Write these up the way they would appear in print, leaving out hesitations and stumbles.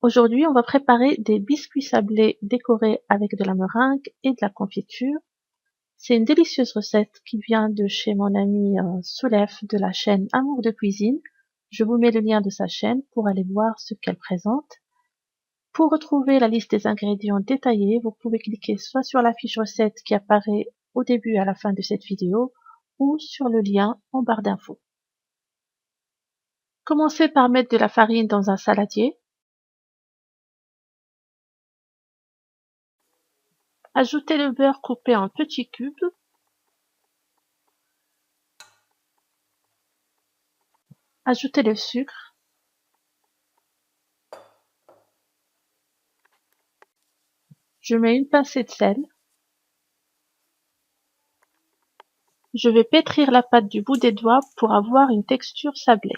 Aujourd'hui, on va préparer des biscuits sablés décorés avec de la meringue et de la confiture. C'est une délicieuse recette qui vient de chez mon ami Soulef de la chaîne Amour de cuisine. Je vous mets le lien de sa chaîne pour aller voir ce qu'elle présente. Pour retrouver la liste des ingrédients détaillés, vous pouvez cliquer soit sur la fiche recette qui apparaît au début et à la fin de cette vidéo ou sur le lien en barre d'infos. Commencez par mettre de la farine dans un saladier. Ajoutez le beurre coupé en petits cubes. Ajoutez le sucre. Je mets une pincée de sel. Je vais pétrir la pâte du bout des doigts pour avoir une texture sablée.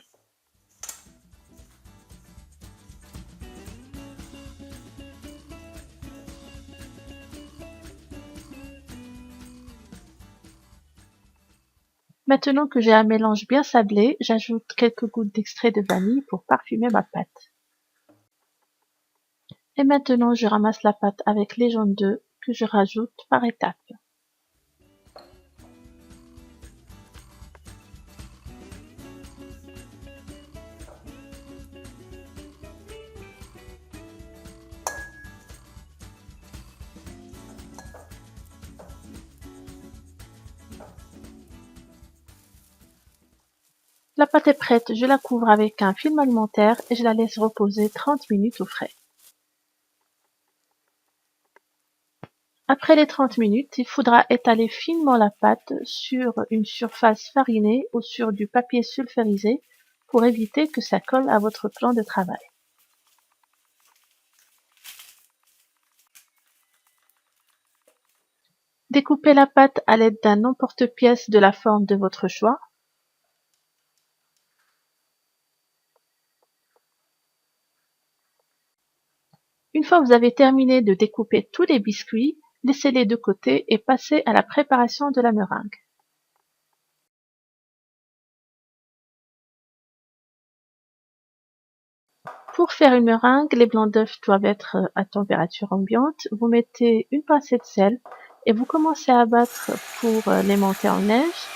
Maintenant que j'ai un mélange bien sablé, j'ajoute quelques gouttes d'extrait de vanille pour parfumer ma pâte. Et maintenant, je ramasse la pâte avec les jaunes d'œufs que je rajoute par étapes. La pâte est prête, je la couvre avec un film alimentaire et je la laisse reposer 30 minutes au frais. Après les 30 minutes, il faudra étaler finement la pâte sur une surface farinée ou sur du papier sulfurisé pour éviter que ça colle à votre plan de travail. Découpez la pâte à l'aide d'un emporte-pièce de la forme de votre choix. Une fois que vous avez terminé de découper tous les biscuits, laissez-les de côté et passez à la préparation de la meringue. Pour faire une meringue, les blancs d'œufs doivent être à température ambiante. Vous mettez une pincée de sel et vous commencez à battre pour les monter en neige.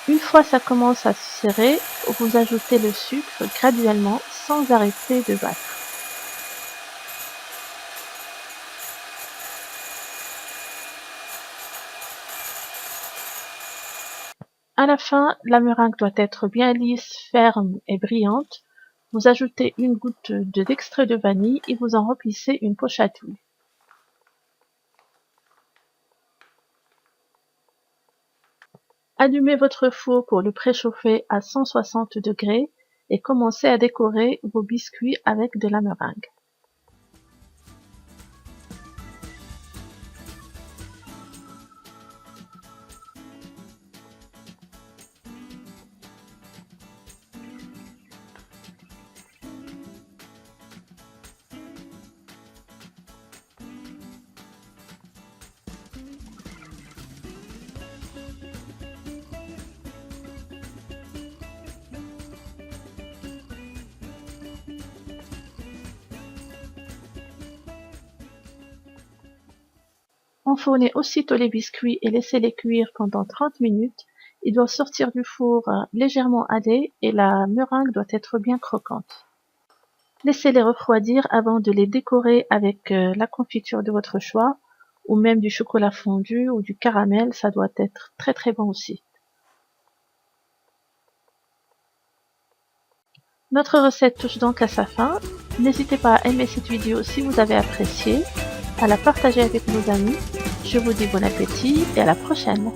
Une fois ça commence à se serrer, vous ajoutez le sucre graduellement sans arrêter de battre. À la fin, la meringue doit être bien lisse, ferme et brillante. Vous ajoutez une goutte d'extrait de vanille et vous en remplissez une poche à douille. Allumez votre four pour le préchauffer à 160 degrés et commencez à décorer vos biscuits avec de la meringue. Enfournez aussitôt les biscuits et laissez-les cuire pendant 30 minutes. Ils doivent sortir du four légèrement halés et la meringue doit être bien croquante. Laissez-les refroidir avant de les décorer avec la confiture de votre choix ou même du chocolat fondu ou du caramel, ça doit être très très bon aussi. Notre recette touche donc à sa fin. N'hésitez pas à aimer cette vidéo si vous avez apprécié, à la partager avec vos amis. Je vous dis bon appétit et à la prochaine.